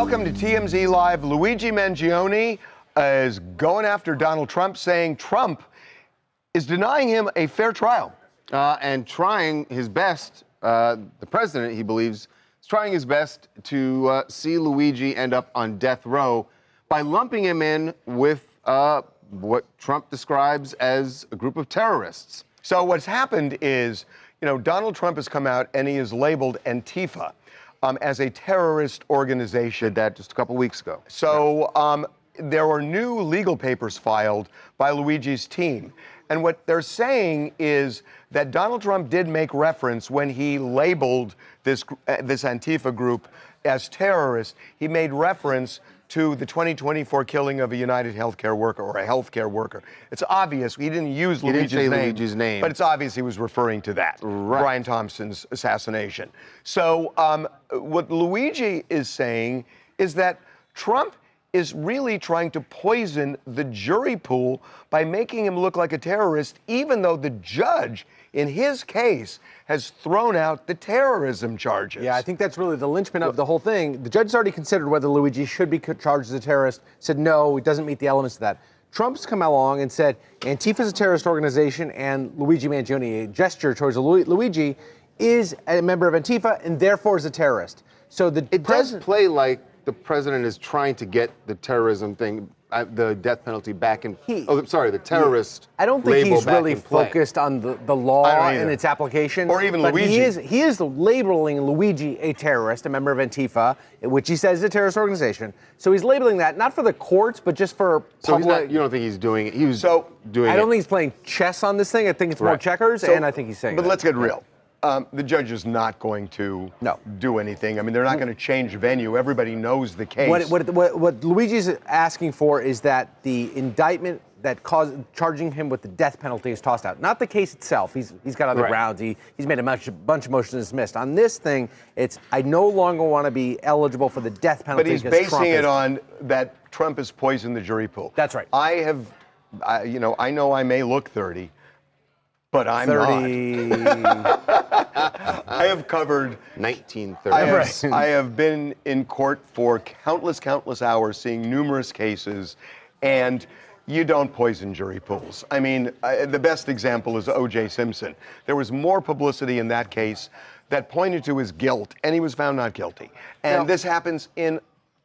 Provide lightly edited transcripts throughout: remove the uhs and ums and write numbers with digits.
Welcome to TMZ Live. Luigi Mangione is going after Donald Trump, saying Trump is denying him a fair trial. And trying his best, the president, he believes, is trying his best to see Luigi end up on death row by lumping him in with what Trump describes as a group of terrorists. So what's happened is, Donald Trump has come out and he is labeled Antifa as a terrorist organization. Did that just a couple weeks ago. So there were new legal papers filed by Luigi's team. And what they're saying is that Donald Trump did make reference when he labeled this Antifa group as terrorists. He made reference to the 2024 killing of a United Healthcare worker or a healthcare worker. It's obvious he didn't use Luigi's name, but it's obvious he was referring to that, right. Brian Thompson's assassination. So what Luigi is saying is that Trump is really trying to poison the jury pool by making him look like a terrorist, even though the judge in his case has thrown out the terrorism charges. Yeah, I think that's really the linchpin of the whole thing. The judge has already considered whether Luigi should be charged as a terrorist, said no, he doesn't meet the elements of that. Trump's come along and said Antifa is a terrorist organization and Luigi Mangione, a gesture towards Luigi, is a member of Antifa and therefore is a terrorist. So it does play like the president is trying to get the terrorism thing, the death penalty back in. The terrorist. I don't think he's really focused on the law and its application, or even but Luigi. He is labeling Luigi a terrorist, a member of Antifa, which he says is a terrorist organization. So he's labeling that not for the courts, but just for public. You don't think he's doing it? I don't think he's playing chess on this thing. I think it's more checkers, and I think he's saying. But let's get real. The judge is not going to do anything. I mean, they're not going to change venue. Everybody knows the case. What Luigi's asking for is that the indictment that charging him with the death penalty is tossed out. Not the case itself. He's got other grounds. He's made a bunch of motions dismissed. On this thing, it's I no longer want to be eligible for the death penalty. But he's basing it on that Trump has poisoned the jury pool. That's right. I know I may look 30. But I'm 30. Not. I have covered 1930s. I have been in court for countless hours, seeing numerous cases, and you don't poison jury pools. I mean, the best example is O.J. Simpson. There was more publicity in that case that pointed to his guilt, and he was found not guilty. And this happens in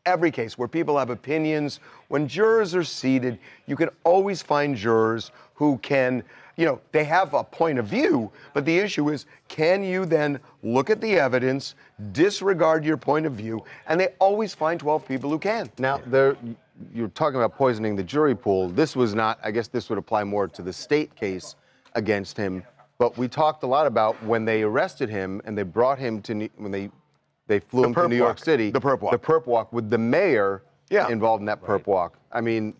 every case where people have opinions. When jurors are seated, you can always find jurors who can, they have a point of view, but the issue is, can you then look at the evidence, disregard your point of view, and they always find 12 people who can. Now, you're talking about poisoning the jury pool. This was not, I guess this would apply more to the state case against him, but we talked a lot about when they arrested him and they brought him to, when they flew him to New York City. The perp walk. The perp walk with the mayor involved in that perp walk. I mean,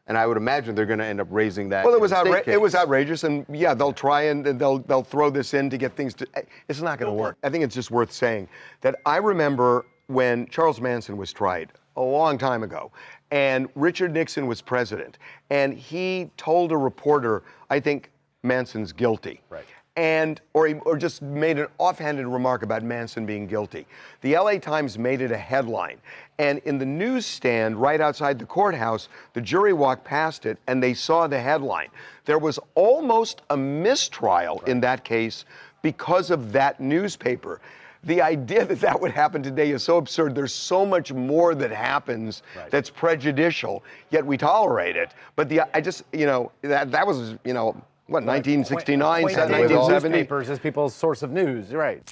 and I would imagine they're going to end up raising that. Well, it was outrageous, and they'll try and they'll throw this in to get things to. It's not going to work. I think it's just worth saying that I remember when Charles Manson was tried a long time ago, and Richard Nixon was president, and he told a reporter, I think Manson's guilty. Right. Or just made an offhanded remark about Manson being guilty. The LA Times made it a headline. And in the newsstand right outside the courthouse, the jury walked past it and they saw the headline. There was almost a mistrial in that case because of that newspaper. The idea that that would happen today is so absurd. There's so much more that happens that's prejudicial, yet we tolerate it. But that was, what, 1969, 1970? Newspapers as people's source of news, right.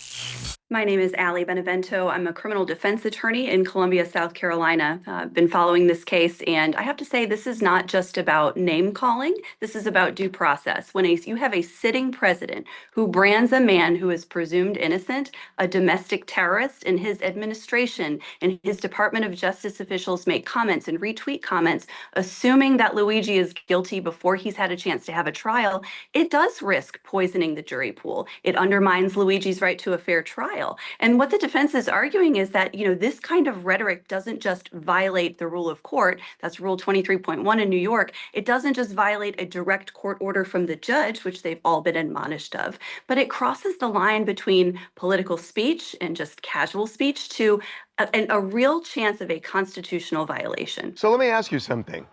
My name is Allie Benevento. I'm a criminal defense attorney in Columbia, South Carolina. I've been following this case, and I have to say this is not just about name calling. This is about due process. When you have a sitting president who brands a man who is presumed innocent, a domestic terrorist, and his administration and his Department of Justice officials make comments and retweet comments, assuming that Luigi is guilty before he's had a chance to have a trial, it does risk poisoning the jury pool. It undermines Luigi's right to a fair trial. trial. And what the defense is arguing is that, this kind of rhetoric doesn't just violate the rule of court. That's Rule 23.1 in New York. It doesn't just violate a direct court order from the judge, which they've all been admonished of, but it crosses the line between political speech and just casual speech to a real chance of a constitutional violation. So let me ask you something.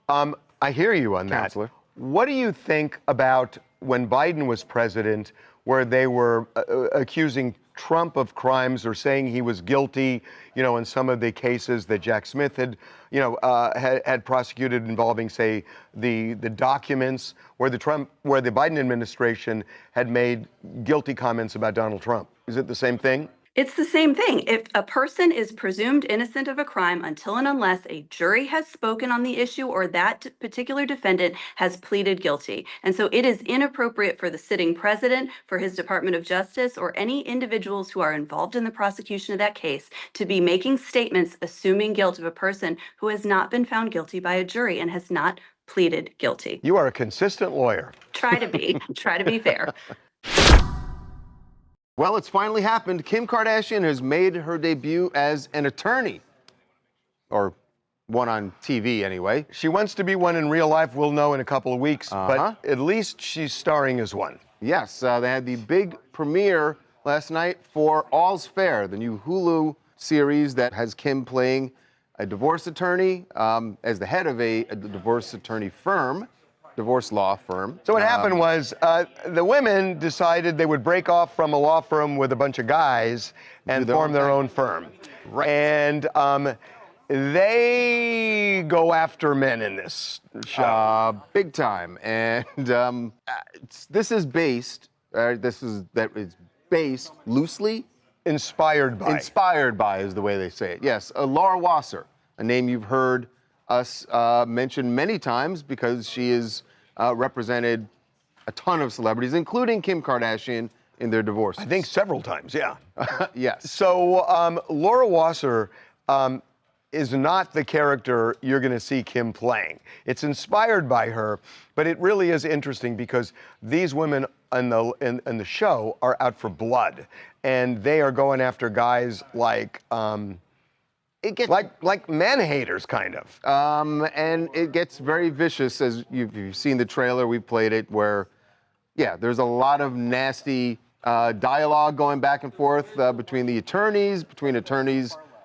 I hear you on that. Counselor. What do you think about when Biden was president, where they were accusing Trump of crimes or saying he was guilty, in some of the cases that Jack Smith had, had prosecuted involving, say, the documents where the Biden administration had made guilty comments about Donald Trump? Is it the same thing? It's the same thing. If a person is presumed innocent of a crime until and unless a jury has spoken on the issue or that particular defendant has pleaded guilty. And so it is inappropriate for the sitting president, for his Department of Justice, or any individuals who are involved in the prosecution of that case to be making statements assuming guilt of a person who has not been found guilty by a jury and has not pleaded guilty. You are a consistent lawyer. Try to be. Try to be fair. Well, it's finally happened. Kim Kardashian has made her debut as an attorney, or one on TV anyway. She wants to be one in real life. We'll know in a couple of weeks, but at least she's starring as one. Yes, they had the big premiere last night for All's Fair, the new Hulu series that has Kim playing a divorce attorney as the head of a divorce law firm. So what happened was the women decided they would break off from a law firm with a bunch of guys and form their own firm. Right. And they go after men in this show. Big time. And this is based loosely. Inspired by. Inspired by is the way they say it. Yes, Laura Wasser, a name you've heard us mention many times because she has represented a ton of celebrities, including Kim Kardashian, in their divorces. I think several times, yeah. Yes. So Laura Wasser is not the character you're going to see Kim playing. It's inspired by her, but it really is interesting because these women in the show are out for blood, and they are going after guys like like man-haters, kind of. And it gets very vicious, as you've seen the trailer, we've played it, where, yeah, there's a lot of nasty dialogue going back and forth between attorneys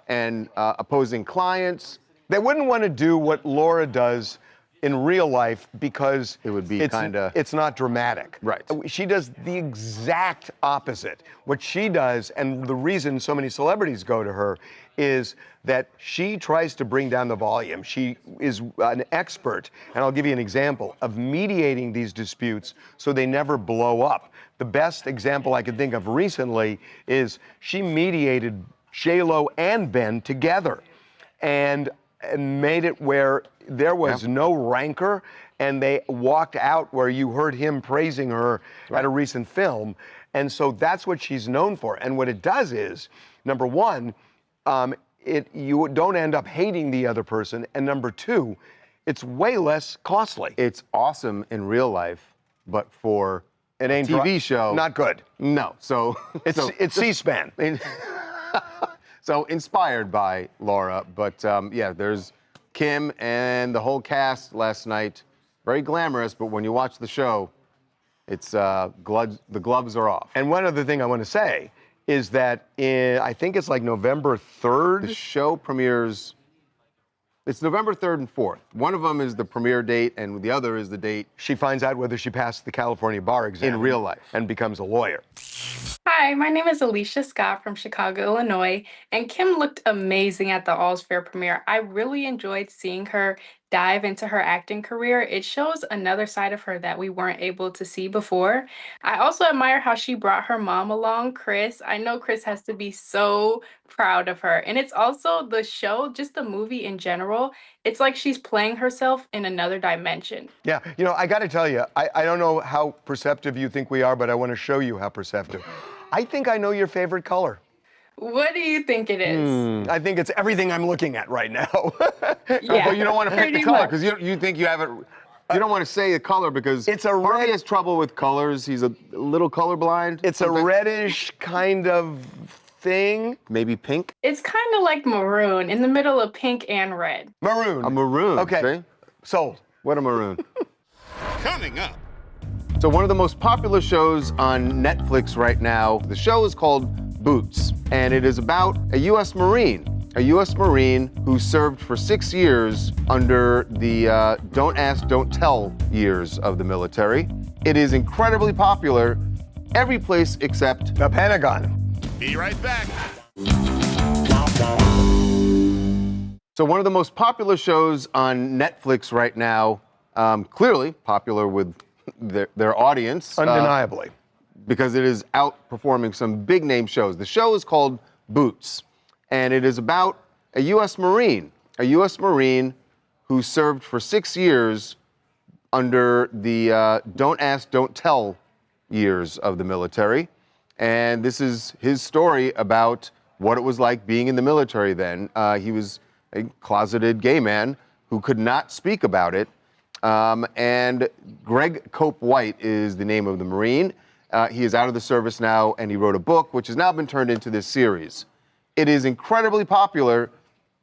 and opposing clients. They wouldn't want to do what Laura does in real life because it would be it's not dramatic. Right. She does the exact opposite. What she does, and the reason so many celebrities go to her, is that she tries to bring down the volume. She is an expert, and I'll give you an example, of mediating these disputes so they never blow up. The best example I can think of recently is she mediated J-Lo and Ben together and made it where there was no rancor, and they walked out where you heard him praising her at a recent film. And so that's what she's known for. And what it does is, number one, you don't end up hating the other person, and number two, it's way less costly. It's awesome in real life, but for it ain't a TV show, not good. No. So it's C-SPAN. So inspired by Laura, but yeah, there's Kim and the whole cast last night. Very glamorous, but when you watch the show, it's the gloves are off. And one other thing I want to say is that I think it's like November 3rd. The show premieres. It's November 3rd and 4th. One of them is the premiere date, and the other is the date she finds out whether she passed the California bar exam in real life and becomes a lawyer. Hi, my name is Alicia Scott from Chicago, Illinois, and Kim looked amazing at the All's Fair premiere. I really enjoyed seeing her dive into her acting career. It shows another side of her that we weren't able to see before. I also admire how she brought her mom along, Chris. I know Chris has to be so proud of her. And it's also the show, just the movie in general. It's like she's playing herself in another dimension. Yeah, I got to tell you, I don't know how perceptive you think we are, but I want to show you how perceptive. I think I know your favorite color. What do you think it is? I think it's everything I'm looking at right now. Yeah, But you don't want to pick the pretty color much. because you think you have it You don't want to say the color because It's a Harvey red- has trouble with colors. He's a little colorblind. It's a sometimes. reddish kind of thing. Maybe pink. It's kind of like maroon, in the middle of pink and red. Maroon. A maroon. Okay. See? Sold. What a maroon. Coming up. So one of the most popular shows on Netflix right now, the show is called Boots, and it is about a U.S. Marine who served for 6 years under the Don't Ask, Don't Tell years of the military. It is incredibly popular every place except The Pentagon. Be right back. So one of the most popular shows on Netflix right now, clearly popular with their audience. Undeniably. Because it is outperforming some big name shows. The show is called Boots, and it is about a U.S. Marine who served for 6 years under the Don't Ask, Don't Tell years of the military. And this is his story about what it was like being in the military then. He was a closeted gay man who could not speak about it. And Greg Cope White is the name of the Marine. He is out of the service now, and he wrote a book, which has now been turned into this series. It is incredibly popular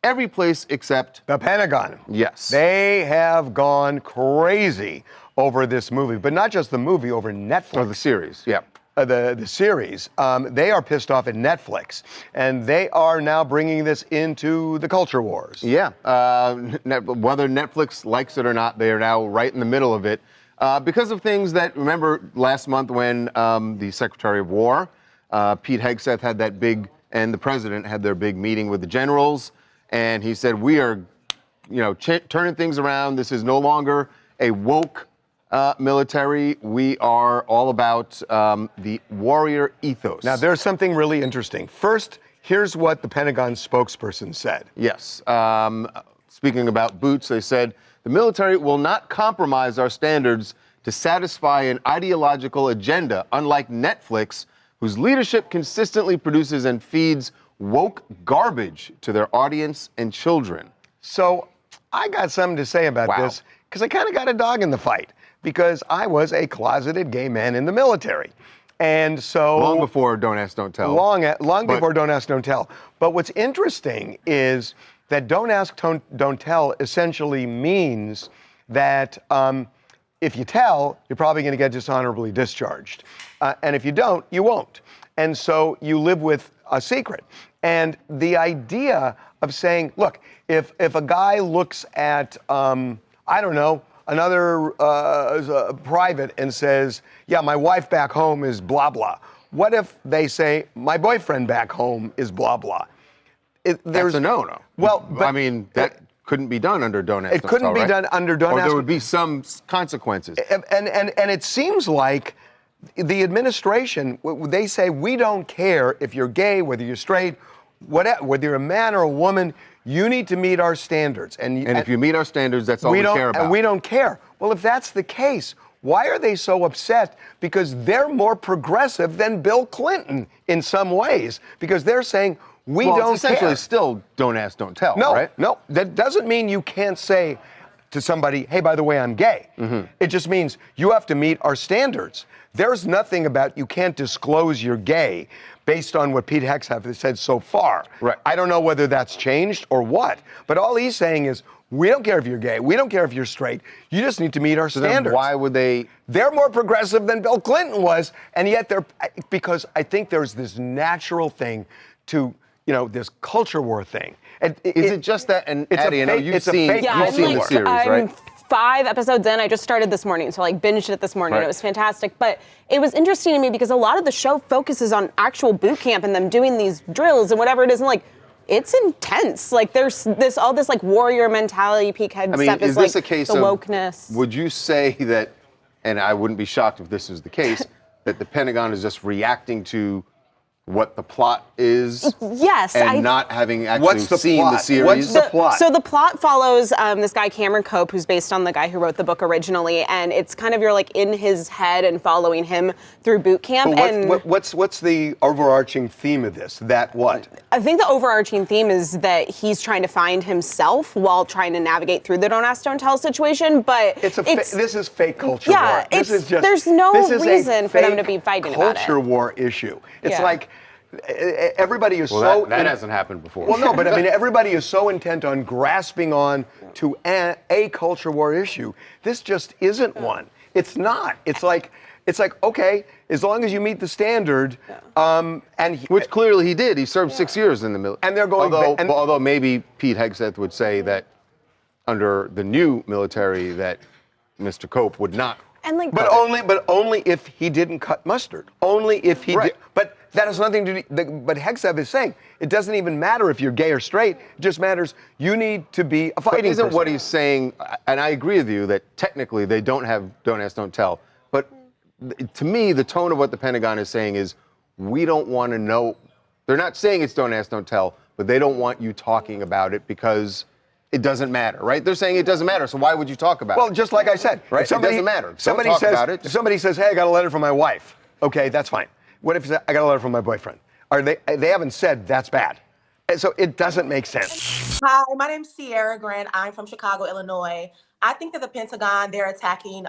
every place except The Pentagon. Yes. They have gone crazy over this movie, but not just the movie, over Netflix. or the series. Yeah. The series. They are pissed off at Netflix, and they are now bringing this into the culture wars. Yeah. Whether Netflix likes it or not, they are now right in the middle of it because of things that, remember last month when the Secretary of War, Pete Hegseth, had that big, and the president had their big meeting with the generals, and he said, we are, turning things around. This is no longer a woke military. We are all about the warrior ethos. Now, there's something really interesting. First, here's what the Pentagon spokesperson said. Yes. Speaking about Boots, they said, the military will not compromise our standards to satisfy an ideological agenda, unlike Netflix, whose leadership consistently produces and feeds woke garbage to their audience and children. So I got something to say about Wow. this, because I kind of got a dog in the fight, because I was a closeted gay man in the military. And so Long before Don't Ask, Don't Tell. Long But- before Don't Ask, Don't Tell. But what's interesting is that Don't Ask, Don't Tell essentially means that if you tell, you're probably going to get dishonorably discharged. And if you don't, you won't. And so you live with a secret. And the idea of saying, look, if a guy looks at, I don't know, another private and says, yeah, my wife back home is blah, blah. What if they say, my boyfriend back home is blah, blah? There's a no-no. Well, but I mean, that couldn't be done under Don't Ask, it Don't couldn't Tell, be right? done under Don't Or Ask. there would be some consequences. And it seems like the administration, they say, we don't care if you're gay, whether you're straight, whether you're a man or a woman, you need to meet our standards. And if you meet our standards, that's all we care about. And we don't care. Well, if that's the case, why are they so upset? Because they're more progressive than Bill Clinton in some ways, because they're saying, we don't it's essentially care. still Don't Ask, Don't Tell, No, right? no, that doesn't mean you can't say to somebody, hey, by the way, I'm gay. Mm-hmm. It just means you have to meet our standards. There's nothing about you can't disclose you're gay based on what Pete Hegseth has said so far. Right. I don't know whether that's changed or what, but all he's saying is, we don't care if you're gay. We don't care if you're straight. You just need to meet our So then standards. why would they? They're more progressive than Bill Clinton was, and yet because I think there's this natural thing to, this culture war thing. Is it just that? And it's a Addie, I know fake- you've it's a seen, fake you've seen the series, I'm right? 5 episodes in. I just started this morning, so I binged it this morning. Right. It was fantastic. But it was interesting to me because a lot of the show focuses on actual boot camp and them doing these drills and whatever it is. And it's intense. There's all this warrior mentality. Pete Hegseth is is this a case the of wokeness. Would you say that, and I wouldn't be shocked if this is the case, that the Pentagon is just reacting to what the plot is. Yes, and not having actually What's the seen plot? the series. What's the plot? So the plot follows this guy Cameron Cope, who's based on the guy who wrote the book originally, and it's kind of you're like in his head and following him through boot camp. But what's the overarching theme of this? That what? I think the overarching theme is that he's trying to find himself while trying to navigate through the don't ask, don't tell situation. But this is fake culture yeah, war. This is just, there's no this is a reason for them to fake be fighting about it. Culture war issue. It's Yeah. like everybody is Well, that hasn't happened before. Well, no, but I mean, everybody is so intent on grasping on to a culture war issue. This just isn't one. It's not. It's like, okay, as long as you meet the standard, which clearly he did. He served 6 years in the military. And they're going. Although maybe Pete Hegseth would say that under the new military that Mr. Cope would not. And like, But only if he didn't cut mustard. Only if he did. But that has nothing to do. But Hegseth is saying it doesn't even matter if you're gay or straight. It just matters you need to be a fighting Isn't person. what he's saying? And I agree with you that technically they don't have don't ask, don't tell. But to me, the tone of what the Pentagon is saying is we don't want to know. They're not saying it's don't ask, don't tell, but they don't want you talking about it because it doesn't matter, right? They're saying it doesn't matter, so why would you talk about it? Well, just like I said, right? If somebody, it doesn't matter. Somebody don't talk says, about it. If somebody says, "Hey, I got a letter from my wife," okay, that's fine. What if I got a letter from my boyfriend? They haven't said that's bad, and so it doesn't make sense. Hi, my name's Sierra Grant. I'm from Chicago, Illinois. I think that the Pentagon, they're attacking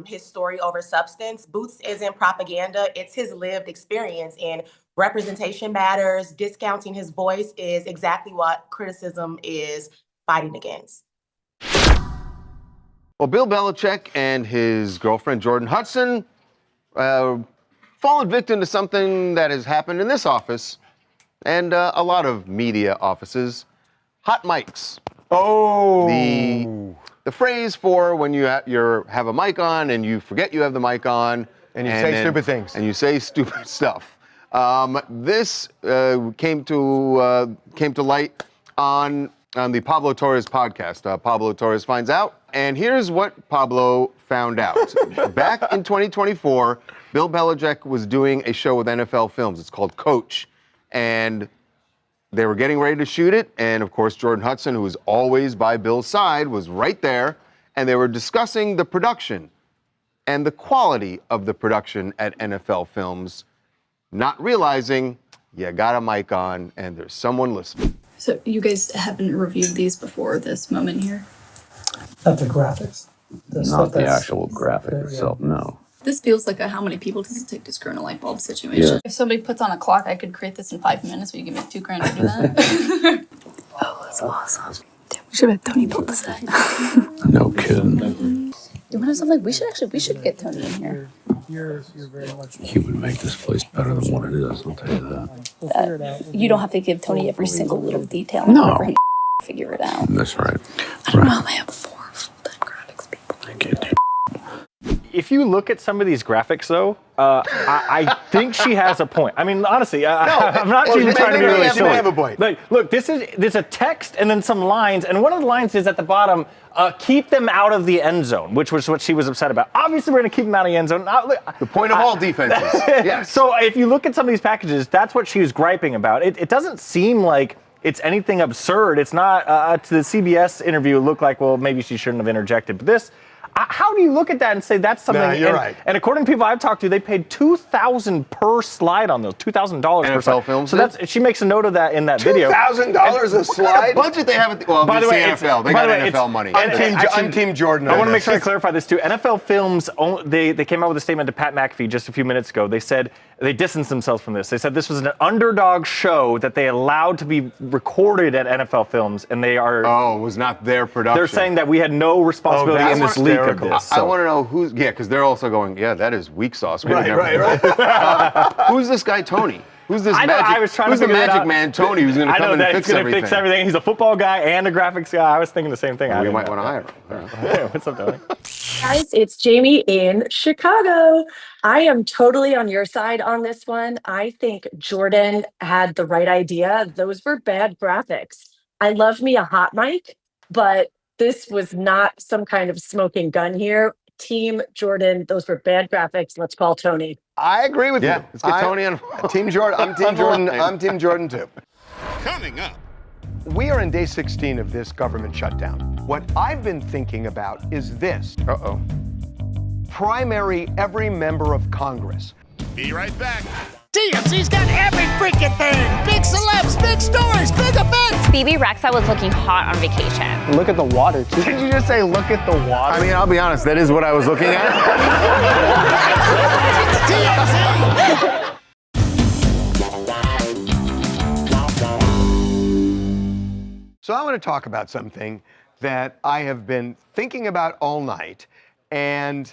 his story over substance. Boots isn't propaganda. It's his lived experience, and representation matters. Discounting his voice is exactly what criticism is fighting against. Well, Bill Belichick and his girlfriend Jordan Hudson fallen victim to something that has happened in this office and a lot of media offices: hot mics. Oh. The phrase for when you have a mic on and you forget you have the mic on. And you say stupid things. And you say stupid stuff. This came to light on the Pablo Torres podcast. Pablo Torres finds out. And here's what Pablo found out. Back in 2024, Bill Belichick was doing a show with NFL Films. It's called Coach. And they were getting ready to shoot it, and of course, Jordan Hudson, who was always by Bill's side, was right there, and they were discussing the production and the quality of the production at NFL Films, not realizing you got a mic on and there's someone listening. So you guys haven't reviewed these before this moment here? Not the graphics. Not the actual graphic itself, no. This feels like a how many people does it take to screw in a light bulb situation. Yeah. If somebody puts on a clock, I could create this in 5 minutes. Will you give me $2,000 to do that? Oh, that's awesome. Damn, we should have Tony build the set. No kidding. You want to something? We should get Tony in here. You're very much. He would make this place better than what it is, I'll tell you that. We'll figure it out. You don't have to give Tony every single little detail. No. However he figure it out. That's right. I don't know how they have 4 full-time graphics people. I can't do. If you look at some of these graphics, though, I think she has a point. I mean, honestly, I'm not even trying to be really silly. Have a point. Like, look, there's a text and then some lines, and one of the lines is at the bottom, keep them out of the end zone, which was what she was upset about. Obviously, we're going to keep them out of the end zone. The point of all defenses. Yes. So if you look at some of these packages, that's what she was griping about. It doesn't seem like it's anything absurd. It's not, to the CBS interview, it looked like, well, maybe she shouldn't have interjected. But this, how do you look at that and say that's something? Nah, you're right. And according to people I've talked to, they paid $2,000 per slide on those, $2,000 per slide. NFL Films. So she makes a note of that in that video. $2,000 a slide. Budget they have. Well, By the way, it's the NFL. They got NFL money. I'm Team Jordan. I want to make sure I clarify this too. NFL Films, they came out with a statement to Pat McAfee just a few minutes ago. They said they distanced themselves from this. They said this was an underdog show that they allowed to be recorded at NFL Films, and they are. Oh, it was not their production. They're saying that we had no responsibility in this leak of this. I want to know who's, because they're also going, yeah, that is weak sauce. Right. Who's this guy, Tony? Who's this who's the magic man, Tony, who's going to come in and fix everything? Fix everything. He's a football guy and a graphics guy. I was thinking the same thing. We might want to hire him. Hey, what's up, Tony? Guys, it's Jamie in Chicago. I am totally on your side on this one. I think Jordan had the right idea. Those were bad graphics. I love me a hot mic, but this was not some kind of smoking gun here. Team Jordan. Those were bad graphics. Let's call Tony. I agree with you. Let's get Tony on. Team Jordan. I'm Team Jordan. I'm Team Jordan too. Coming up. We are in day 16 of this government shutdown. What I've been thinking about is this. Uh-oh. Primary every member of Congress. Be right back. TMZ's got every freaking thing. Big celebs, big stories, big events. BB Rexa was looking hot on vacation. Look at the water, too. Did you just say, look at the water? I mean, I'll be honest, that is what I was looking at. TMZ. So I want to talk about something that I have been thinking about all night, and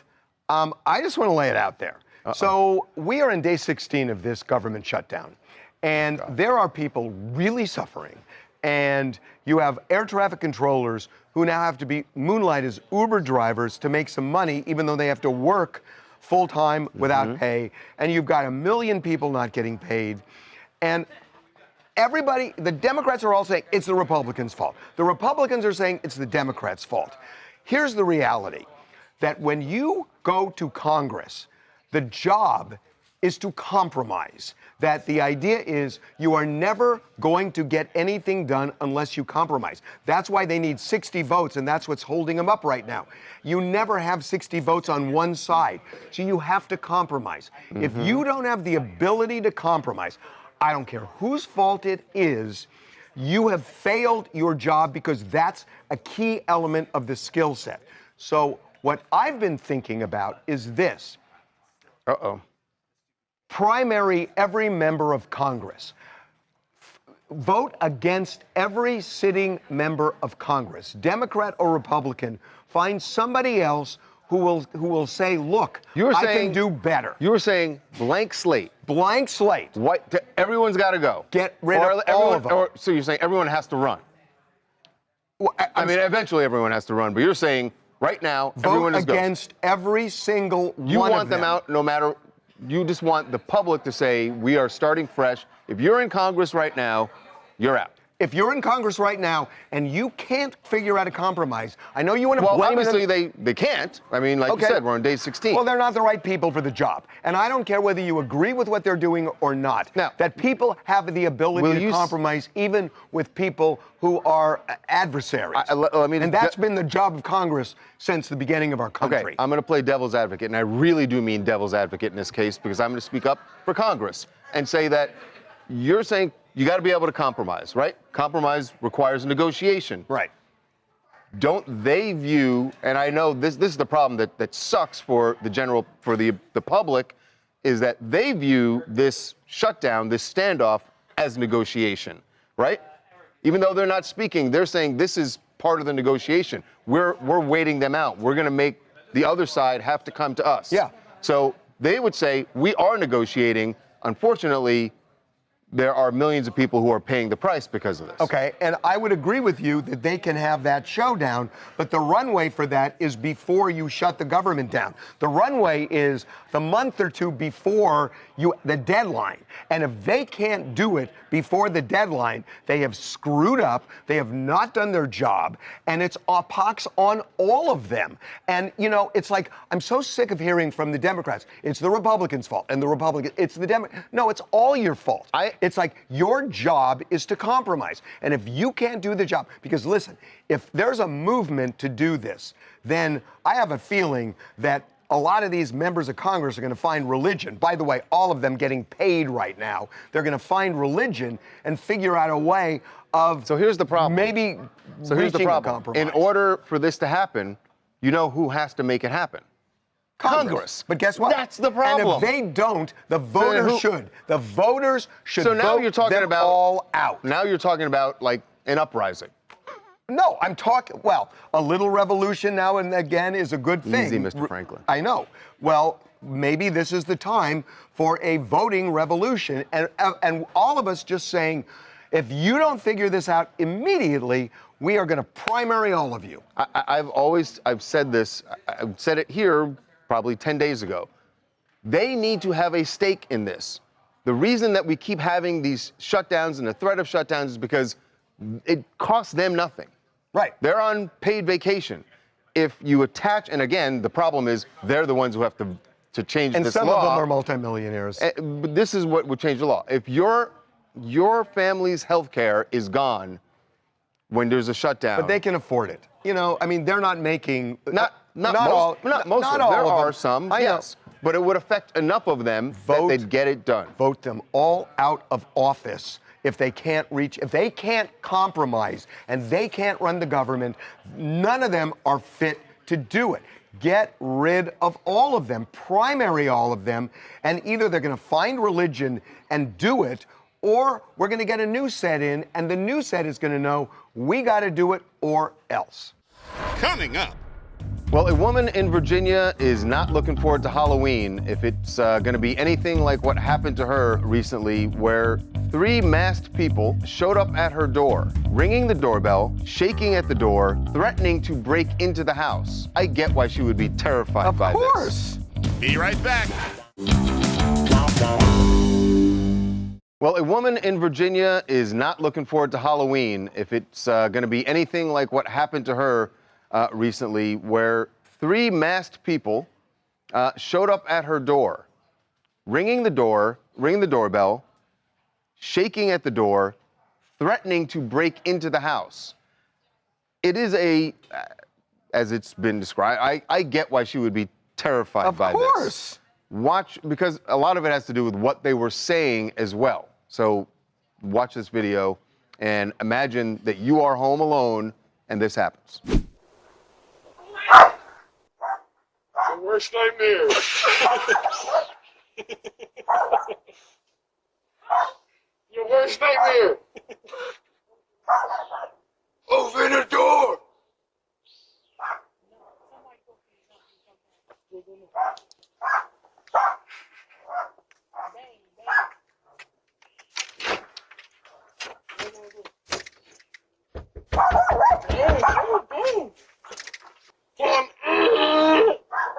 I just want to lay it out there. So we are in day 16 of this government shutdown, and there are people really suffering, and you have air traffic controllers who now have to be moonlight as Uber drivers to make some money, even though they have to work full-time without pay, and you've got 1 million people not getting paid, and everybody, the Democrats are all saying it's the Republicans' fault. The Republicans are saying it's the Democrats' fault. Here's the reality, that when you go to Congress, the job is to compromise. That the idea is you are never going to get anything done unless you compromise. That's why they need 60 votes, and that's what's holding them up right now. You never have 60 votes on one side, so you have to compromise. If you don't have the ability to compromise, I don't care whose fault it is, you have failed your job because that's a key element of the skill set. So what I've been thinking about is this. Primary every member of Congress. Vote against every sitting member of Congress, Democrat or Republican. Find somebody else who will say, look, I can do better. You were saying blank slate. Blank slate. Everyone's got to go. Get rid of all of them. So you're saying everyone has to run. Well, I mean, eventually everyone has to run, but you're saying right now everyone is vote against every single one of them. You want them out no matter. You just want the public to say we are starting fresh. If you're in Congress right now, you're out. If you're in Congress right now and you can't figure out a compromise, I know you want to Well, blame obviously they can't. I mean, like you said, we're on day 16. Well, they're not the right people for the job. And I don't care whether you agree with what they're doing or not. Now, that people have the ability to compromise even with people who are adversaries. And that's been the job of Congress since the beginning of our country. Okay, I'm going to play devil's advocate, and I really do mean devil's advocate in this case because I'm going to speak up for Congress and say that you're saying you got to be able to compromise, right? Compromise requires negotiation. Right. Don't they view, and I know this is the problem that sucks for the public, is that they view this shutdown, this standoff, as negotiation, right? Even though they're not speaking, they're saying this is part of the negotiation. We're waiting them out. We're going to make the other side have to come to us. Yeah. So they would say we are negotiating. Unfortunately, there are millions of people who are paying the price because of this. Okay, and I would agree with you that they can have that showdown, but the runway for that is before you shut the government down. The runway is the month or two before the deadline. And if they can't do it before the deadline, they have screwed up, they have not done their job, and it's a pox on all of them. And, you know, it's like, I'm so sick of hearing from the Democrats, it's the Republicans' fault, and it's the Democrats. No, it's all your fault. It's like your job is to compromise. And if you can't do the job, because listen, if there's a movement to do this, then I have a feeling that a lot of these members of Congress are going to find religion. By the way, all of them getting paid right now. They're going to find religion and figure out a way of. So here's the problem. Maybe. So here's the problem. Compromise. In order for this to happen, you know who has to make it happen? Congress. But guess what? That's the problem. And if they don't, the voters should. The voters should So now vote you're talking them about all out. Now you're talking about like an uprising. No, I'm talking, well, a little revolution now and again is a good thing. Easy, Mr. Franklin. I know. Well, maybe this is the time for a voting revolution. And all of us just saying, if you don't figure this out immediately, we are going to primary all of you. I've said this, I said it here probably 10 days ago. They need to have a stake in this. The reason that we keep having these shutdowns and the threat of shutdowns is because it costs them nothing. Right. They're on paid vacation. if you attach, and again, the problem is they're the ones who have to change And this some law. of them are multimillionaires. But this is what would change the law. If your family's health care is gone when there's a shutdown. But they can afford it. You know, I mean, they're not making not most all, not most not of them. There all of are them. some, I know. yes. But it would affect enough of them that they'd get it done. Vote them all out of office if they can't compromise and they can't run the government. None of them are fit to do it. Get rid of all of them, primary all of them, and either they're going to find religion and do it, or we're going to get a new set in, and the new set is going to know we got to do it or else. Coming up. Well, a woman in Virginia is not looking forward to Halloween if it's going to be anything like what happened to her recently, where 3 masked people showed up at her door, ringing the doorbell, shaking at the door, threatening to break into the house. I get why she would be terrified by this. Of course. Be right back. Well, a woman in Virginia is not looking forward to Halloween if it's going to be anything like what happened to her recently, where 3 masked people showed up at her door, ringing the doorbell, shaking at the door, threatening to break into the house. It is as it's been described, I get why she would be terrified by this. Of course. Watch, because a lot of it has to do with what they were saying as well. So watch this video and imagine that you are home alone and this happens. Worst nightmare. Your worst nightmare. Open the door.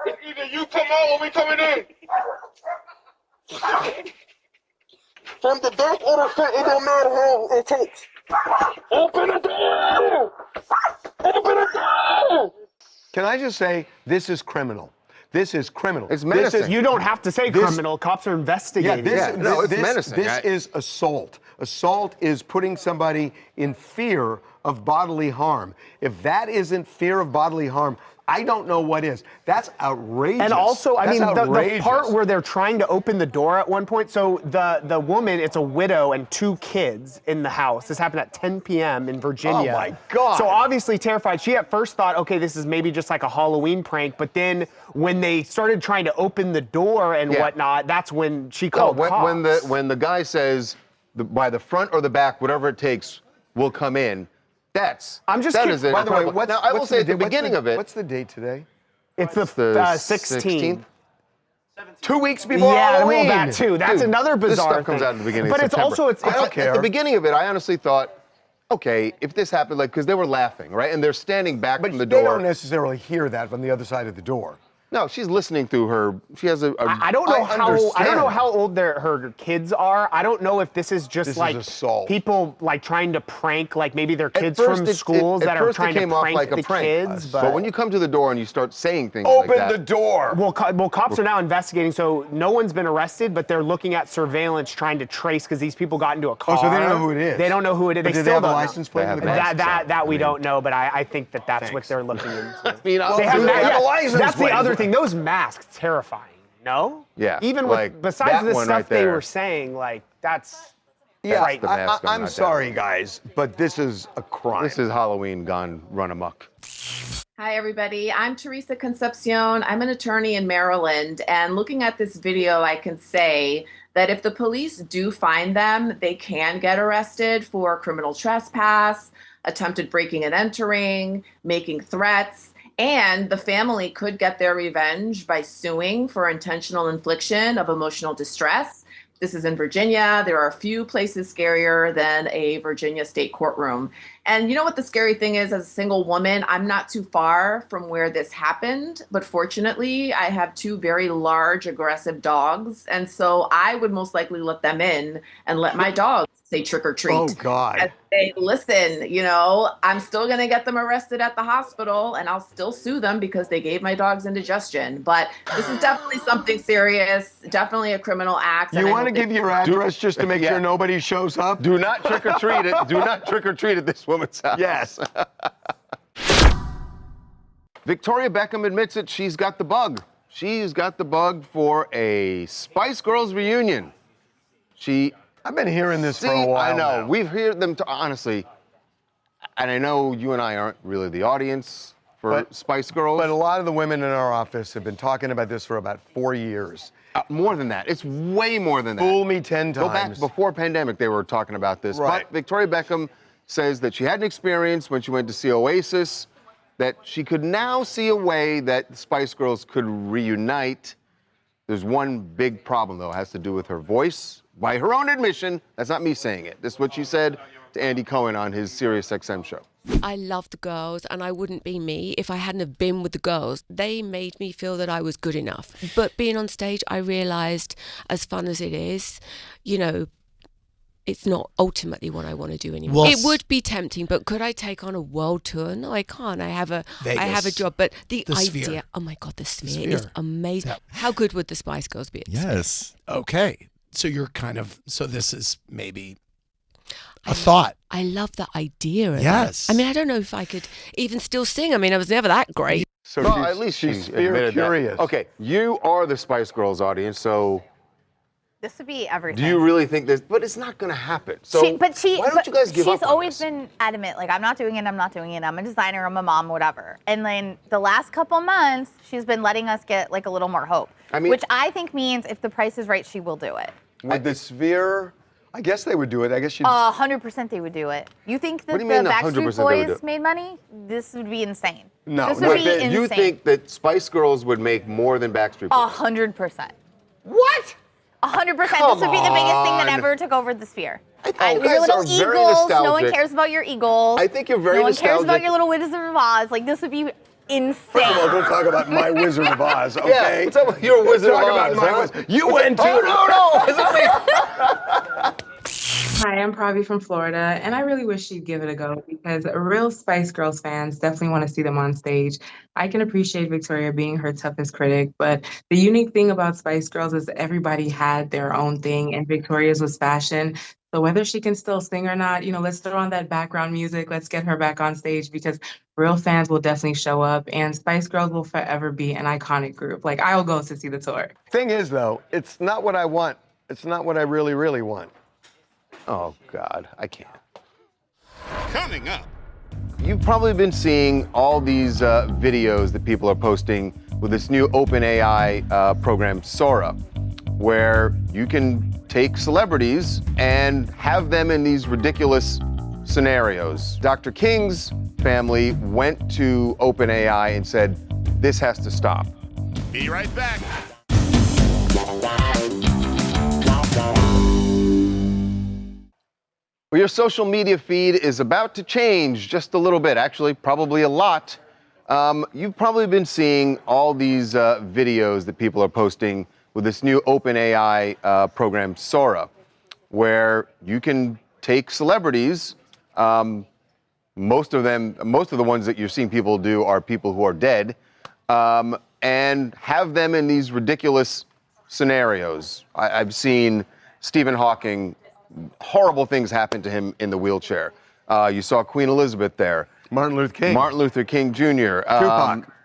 It's either you come out or we coming in. From the back or the front, it don't matter how it takes. Open the door! Open the door! Can I just say, this is criminal. This is criminal. It's menacing. You don't have to say criminal. Cops are investigating. It's menacing. This is assault. Assault is putting somebody in fear of bodily harm. If that isn't fear of bodily harm, I don't know what is. That's outrageous. And also, I That's mean, the outrageous. part where they're trying to open the door at one point, so the woman, it's a widow and 2 kids in the house. This happened at 10 p.m. in Virginia. Oh, my God. So obviously terrified. She at first thought, okay, this is maybe just like a Halloween prank, but then when they started trying to open the door and whatnot, that's when she called cops. When the guy says, by the front or the back, whatever it takes, we'll come in, I'm just that kidding. is it. By the way, Now, I will say at the beginning of it. What's the date today? It's the 16th. 2 weeks before Halloween. Well, that too. That's another bizarre This stuff thing. comes out at the beginning but of it's September. also, I don't care. At the beginning of it, I honestly thought, okay, if this happened, like, because they were laughing, right? And they're standing back from the door. They don't necessarily hear that from the other side of the door. No, she's listening through her. She has a. I don't know how old her kids are. I don't know if this is just This is assault. people like trying to prank, like maybe their kids first from it- schools at that are first it trying to came off prank like a the prank. kids. But when you come to the door and you start saying things Open like that, the door. well, cops are now investigating, so no one's been arrested, but they're looking at surveillance trying to trace because these people got into a car. Oh, so they don't know who it is. They don't know who it is. But They do still they have a don't know. license plate? They in the have a car? That we don't know, but I think that's what they're looking into. I mean, Well, They do have they have a license that's the plate? other thing. Those masks, terrifying. No? Yeah, Even like with besides that the one stuff right they there. were saying, like that's Yeah, right. the mask I'm I'm not sorry, down. guys, but this is a crime. this is Halloween gone run amok. Hi, everybody. I'm Teresa Concepcion. I'm an attorney in Maryland. And looking at this video, I can say that if the police do find them, they can get arrested for criminal trespass, attempted breaking and entering, making threats. And the family could get their revenge by suing for intentional infliction of emotional distress. This is in Virginia. There are a few places scarier than a Virginia state courtroom. And you know what the scary thing is, as a single woman, I'm not too far from where this happened. But fortunately, I have 2 very large, aggressive dogs. And so I would most likely let them in and let my dogs say trick or treat. Oh, God. Hey, listen, I'm still going to get them arrested at the hospital and I'll still sue them because they gave my dogs indigestion. But this is definitely something serious, definitely a criminal act. You want to give your address just to make sure nobody shows up? Do not trick or treat it. Do not trick or treat at this woman's house. Yes. Victoria Beckham admits it. She's got the bug. She's got the bug for a Spice Girls reunion. I've been hearing this for a while. I know. now. We've heard them, honestly, and I know you and I aren't really the audience for Spice Girls. But a lot of the women in our office have been talking about this for about 4 years. More than that. It's way more than that. Fool me 10 times. Go back before pandemic, they were talking about this. Right. But Victoria Beckham says that she had an experience when she went to see Oasis, that she could now see a way that the Spice Girls could reunite. There's one big problem, though. It has to do with her voice. By her own admission, that's not me saying it. This is what she said to Andy Cohen on his SiriusXM show. I love the girls, and I wouldn't be me if I hadn't have been with the girls. They made me feel that I was good enough. But being on stage, I realised, as fun as it is, it's not ultimately what I want to do anymore. Well, it would be tempting, but could I take on a world tour? No, I can't. I have a job, but the idea. Sphere. Oh my God, the sphere is amazing. Yeah. How good would the Spice Girls be? At the Yes. Sphere? Okay. So this is maybe a thought. I love the idea of Yes. that. I mean, I don't know if I could even still sing. I mean, I was never that great. So well, at least she's sphere curious. Okay, you are the Spice Girls audience, so This would be everything. do you really think this? But it's not going to happen. So why don't you guys give up She's on always this? been adamant, like, I'm not doing it, I'm not doing it. I'm a designer, I'm a mom, whatever. And then the last couple months, she's been letting us get like a little more hope. I mean- which I think means if the price is right, she will do it. With the sphere, I guess they would do it. I guess she'd. 100% they would do it. You think that What do the you mean 100% Backstreet they would do Boys it? made money? This would be insane. No, this would be insane. you think that Spice Girls would make more than Backstreet Boys? 100%. What? 100%. This Come would be the biggest thing that on. ever took over the sphere. you Your guys little are very eagles. No one nostalgic. cares about your eagles. I think you're very No one cares about nostalgic. your little Wizard of Oz. Like, this would be insane. First of all, don't talk about my Wizard of Oz, okay? Yeah, what's up with your Wizard Talk of about Oz, my huh? Wizard. You went to. Oh, no, Hi, I'm Pravi from Florida, and I really wish she'd give it a go because real Spice Girls fans definitely want to see them on stage. I can appreciate Victoria being her toughest critic, but the unique thing about Spice Girls is everybody had their own thing, and Victoria's was fashion. So whether she can still sing or not, let's throw on that background music. Let's get her back on stage because real fans will definitely show up, and Spice Girls will forever be an iconic group. Like, I'll go to see the tour. Thing is, though, it's not what I want. It's not what I really, really want. Oh, God, I can't. Coming up. You've probably been seeing all these videos that people are posting with this new OpenAI program, Sora, where you can take celebrities and have them in these ridiculous scenarios. Dr. King's family went to OpenAI and said, this has to stop. Be right back. Well, your social media feed is about to change just a little bit, actually, probably a lot. You've probably been seeing all these videos that people are posting with this new OpenAI program, Sora, where you can take celebrities. Most of the ones that you're seeing people do are people who are dead, and have them in these ridiculous scenarios. I've seen Stephen Hawking. Horrible things happened to him in the wheelchair. You saw Queen Elizabeth there. Martin Luther King Jr.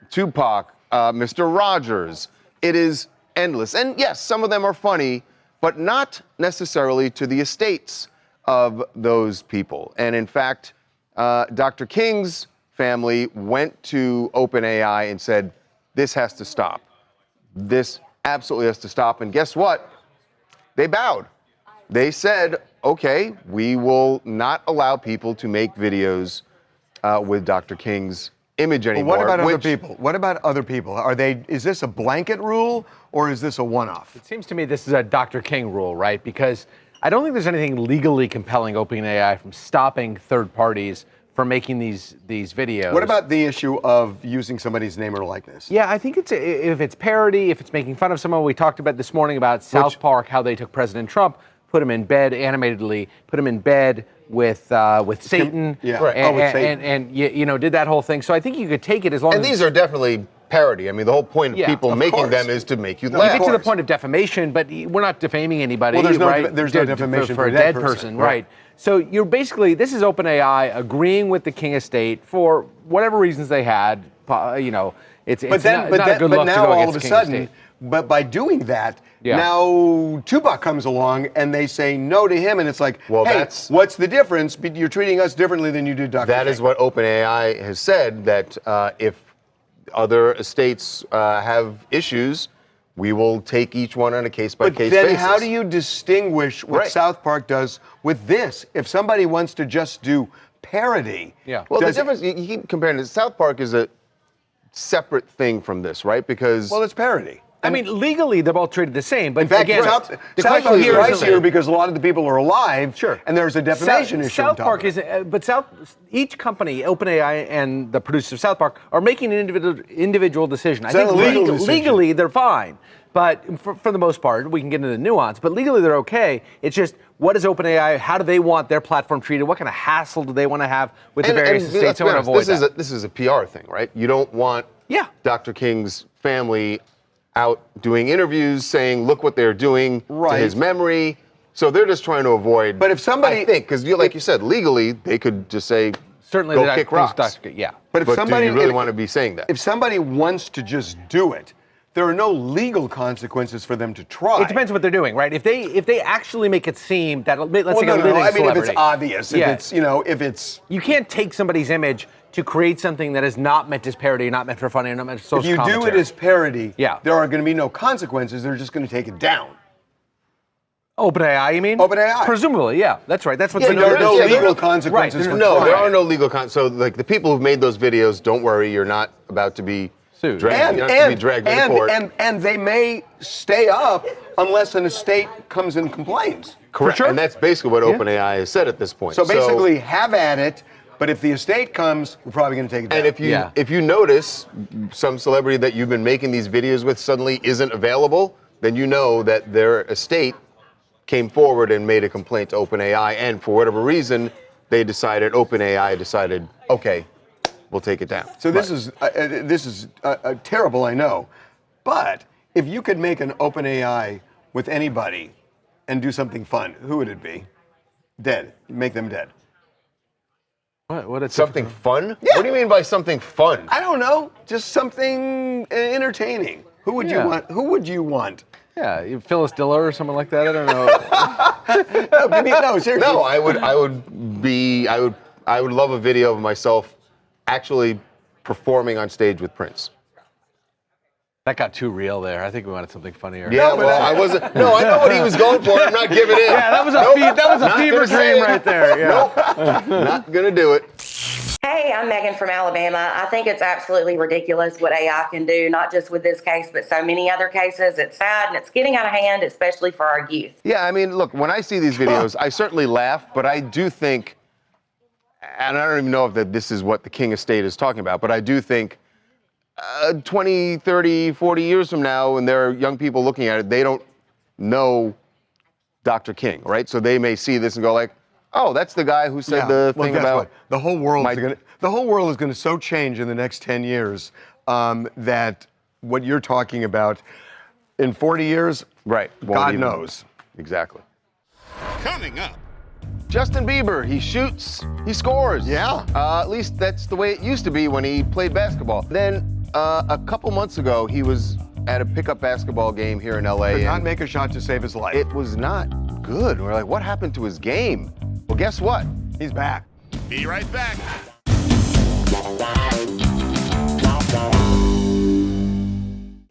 Tupac. Mr. Rogers. It is endless. And yes, some of them are funny, but not necessarily to the estates of those people. And in fact, Dr. King's family went to OpenAI and said, this has to stop. This absolutely has to stop. And guess what? They bowed. They said, okay, we will not allow people to make videos with Dr. King's image anymore. What about other people? What about other people? Is this a blanket rule or is this a one-off? It seems to me this is a Dr. King rule, right? Because I don't think there's anything legally compelling OpenAI from stopping third parties from making these videos. What about the issue of using somebody's name or likeness? Yeah, I think if it's parody, if it's making fun of someone. We talked about this morning about South Park, how they took President Trump, put him in bed animatedly, put him in bed with Satan, Yeah. Right. With Satan. and you know, did that whole thing. So I think you could take it as long And as these are definitely parody. I mean, the whole point of Yeah, people of making course. them is to make you you laugh. get to the point of defamation, but we're not defaming anybody. Well, there's no right? there's no defamation for a dead person, right? So you're basically, this is OpenAI agreeing with the King Estate for whatever reasons they had. You know, it's not a good look to now go all against of a the King sudden, Estate. but by doing that, Yeah. now Tupac comes along and they say no to him, and it's like, Well, hey, that's- what's the difference? You're treating us differently than you did Dr. That King. is what OpenAI has said, that if other estates have issues, we will take each one on a case-by-case But then basis. how do you distinguish what Right. South Park does with this? If somebody wants to just do parody, Well, the does it- difference, you keep comparing it. South Park is a separate thing from this, right? Because well, it's parody. I mean, legally, they're both treated the same, but In fact, again, South the Park question is here is pricier because a lot of the people are alive, Sure. and there's a defamation issue. on South top Park of it. is, but each company, OpenAI and the producers of South Park, are making an individual decision. I Is that think a legal decision? legally they're fine, but for the most part, we can get into the nuance. But legally they're okay. It's just, what is OpenAI? How do they want their platform treated? What kind of hassle do they want to have with the various let's estates? be I want to honest, avoid that. this is a PR thing, right? You don't want Dr. King's family out doing interviews saying, look what they're doing to his memory. So they're just trying to avoid. But if somebody- I think, because like you said, legally, they could just say, Certainly, go they're kick not- rocks. yeah. But if somebody do you really want to be saying that? If somebody wants to just do it, there are no legal consequences for them to try. It depends what they're doing, right? If they actually make it seem that, let's Well, say no, a no, living I mean, if celebrity. it's obvious, if Yeah. it's, you know, if it's... You can't take somebody's image to create something that is not meant as parody, not meant for funny, not meant for social If you do commentary. it as parody, Yeah. there are going to be no consequences. They're just going to take it down. OpenAI, you mean? OpenAI. Presumably, yeah. That's right. That's what Yeah, there are no legal consequences Right. for No, there trying. are no legal consequences. So, like, the people who've made those videos, don't worry, you're not about to be sued. dragged. You're not to be dragged into court. And they may stay up unless an estate comes and complains. Correct. And that's basically what OpenAI has said at this point. So basically, have at it. But if the estate comes, we're probably going to take it down. And if you notice some celebrity that you've been making these videos with suddenly isn't available, then you know that their estate came forward and made a complaint to OpenAI, and for whatever reason, OpenAI decided, okay, we'll take it down. So this is terrible, I know. But if you could make an OpenAI with anybody and do something fun, who would it be? Dead. Make them dead. What something fun? Yeah. What do you mean by something fun? I don't know. Just something entertaining. Who would you want? Who would you want? Yeah, Phyllis Diller or someone like that. I don't know. No, seriously. No, I would love a video of myself actually performing on stage with Prince. That got too real there. I think we wanted something funnier. Yeah, well, I wasn't. No, I know what he was going for. I'm not giving in. Yeah, that was a fever dream right there. Yeah. Nope. Not gonna do it. Hey, I'm Megan from Alabama. I think it's absolutely ridiculous what AI can do, not just with this case, but so many other cases. It's sad and it's getting out of hand, especially for our youth. Yeah, I mean, look, when I see these videos, I certainly laugh, but I do think, and I don't even know if this is what the King Estate is talking about, but I do think 20, 30, 40 years from now, when there are young people looking at it, they don't know Dr. King, right? So they may see this and go like, oh, that's the guy who said the thing guess about what? The whole world is going to so change in the next 10 years that what you're talking about in 40 years, right? God knows. Exactly. Coming up. Justin Bieber, he shoots, he scores. Yeah. At least that's the way it used to be when he played basketball. Then a couple months ago, he was at a pickup basketball game here in LA. Could not make a shot to save his life. It was not good. We're like, what happened to his game? Well, guess what? He's back. Be right back.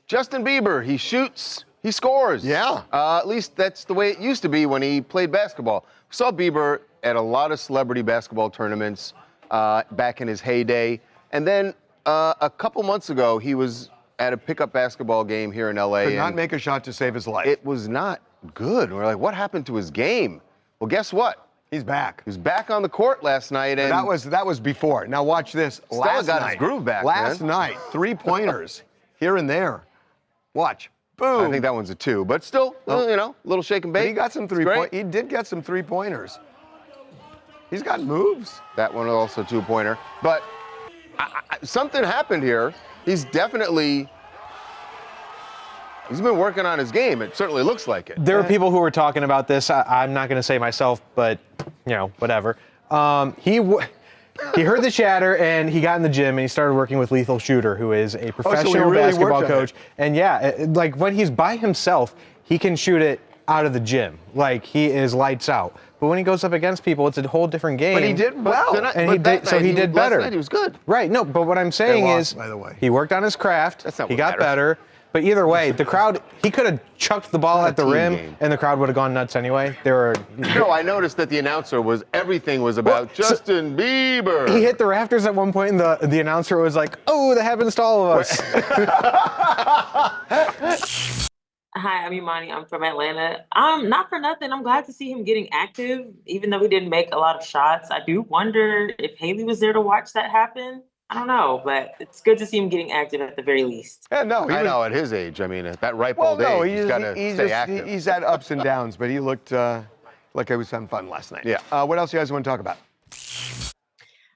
Justin Bieber, he shoots, he scores. Yeah. At least that's the way it used to be when he played basketball. We saw Bieber at a lot of celebrity basketball tournaments back in his heyday. And then a couple months ago, he was at a pickup basketball game here in LA. Could not make a shot to save his life. It was not good. We're like, what happened to his game? Well, guess what? He's back. He was back on the court last night, and that was before. Now watch this. Still got his groove back, Last man. night, 3-pointers here and there. Watch. Boom. I think that one's a 2, but still, you know, a little shake and bake. But he got some He did get some 3-pointers. He's got moves. That one also 2-pointer. But something happened here. He's definitely. He's been working on his game. It certainly looks like it. There are people who were talking about this. I'm not going to say myself, but, you know, whatever. He heard the chatter, and he got in the gym, and he started working with Lethal Shooter, who is a professional basketball coach. And yeah, like when he's by himself, he can shoot it out of the gym. Like, he is lights out. But when he goes up against people, it's a whole different game. But he did well. He did better. Last night he was good. Right, no, but what I'm saying is, by the way. he worked on his craft, That's not he what got matters. better. But either way, the crowd, he could have chucked the ball at the rim, and the crowd would have gone nuts anyway. No, I noticed that the announcer everything was about Justin Bieber. He hit the rafters at one point, and the announcer was like, "Oh, that happens to all of us." Hi, I'm Imani. I'm from Atlanta. Not for nothing. I'm glad to see him getting active, even though he didn't make a lot of shots. I do wonder if Haley was there to watch that happen. I don't know, but it's good to see him getting active at the very least. Yeah, no, I know at his age. I mean, at that ripe old age, he's got to stay active. He's had ups and downs, but he looked like he was having fun last night. Yeah. What else do you guys want to talk about?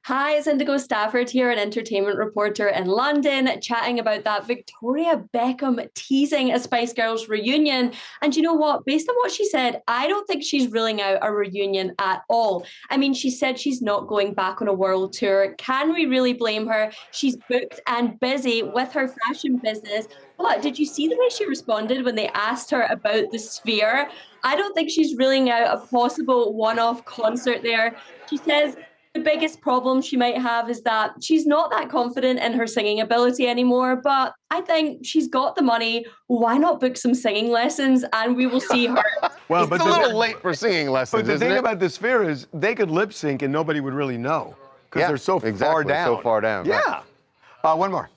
Hi, it's Indigo Stafford here, an entertainment reporter in London, chatting about that Victoria Beckham teasing a Spice Girls reunion. And you know what? Based on what she said, I don't think she's ruling out a reunion at all. I mean, she said she's not going back on a world tour. Can we really blame her? She's booked and busy with her fashion business. But did you see the way she responded when they asked her about the Sphere? I don't think she's ruling out a possible one-off concert there. She says the biggest problem she might have is that she's not that confident in her singing ability anymore, but I think she's got the money. Why not book some singing lessons and we will see her. Well, it's a little late for singing lessons, But the isn't thing it? about the Sphere is they could lip sync and nobody would really know because they're so far down. So far down. Yeah. One more.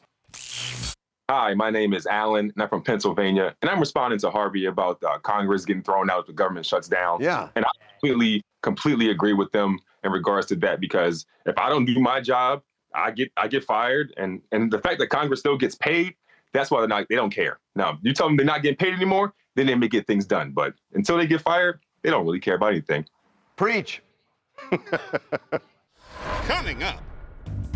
Hi, my name is Alan, and I'm from Pennsylvania, and I'm responding to Harvey about Congress getting thrown out if the government shuts down. Yeah. And I completely agree with them in regards to that, because if I don't do my job, I get fired, and the fact that Congress still gets paid, that's why they don't care. Now, you tell them they're not getting paid anymore, then they may get things done, but until they get fired, they don't really care about anything. Preach. Coming up.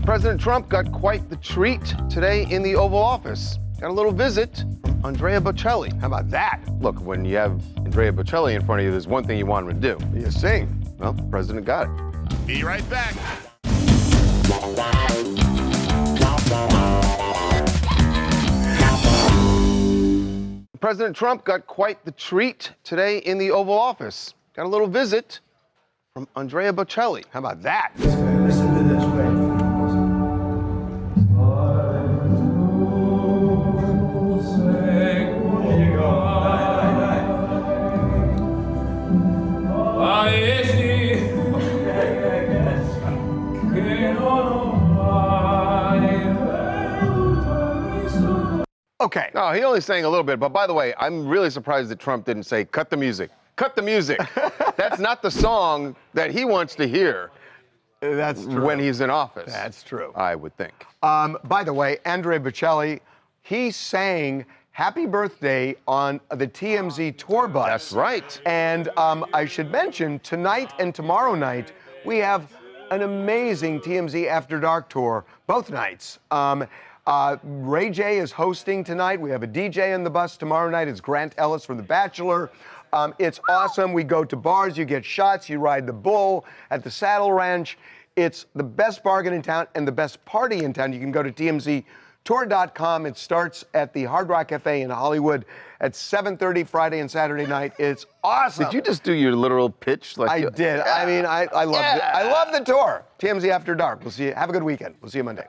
President Trump got quite the treat today in the Oval Office. Got a little visit from Andrea Bocelli. How about that? Look, when you have Andrea Bocelli in front of you, there's one thing you want him to do. You sing. Well, the president got it. Be right back. President Trump got quite the treat today in the Oval Office. Got a little visit from Andrea Bocelli. How about that? Listen to this way. Okay. No, he only sang a little bit. But by the way, I'm really surprised that Trump didn't say, cut the music. Cut the music. That's not the song that he wants to hear. That's true. When he's in office. That's true. I would think. By the way, Andrea Bocelli, he sang Happy Birthday on the TMZ tour bus. That's right. And I should mention, tonight and tomorrow night, we have an amazing TMZ After Dark tour, both nights. Ray J is hosting tonight. We have a DJ on the bus tomorrow night. It's Grant Ellis from The Bachelor. It's awesome. We go to bars, you get shots, you ride the bull at the Saddle Ranch. It's the best bargain in town and the best party in town. You can go to TMZtour.com. It starts at the Hard Rock Cafe in Hollywood at 7:30 Friday and Saturday night. It's awesome. Did you just do your literal pitch? I did. I mean, I love it. I love the tour. TMZ After Dark. We'll see you. Have a good weekend. We'll see you Monday.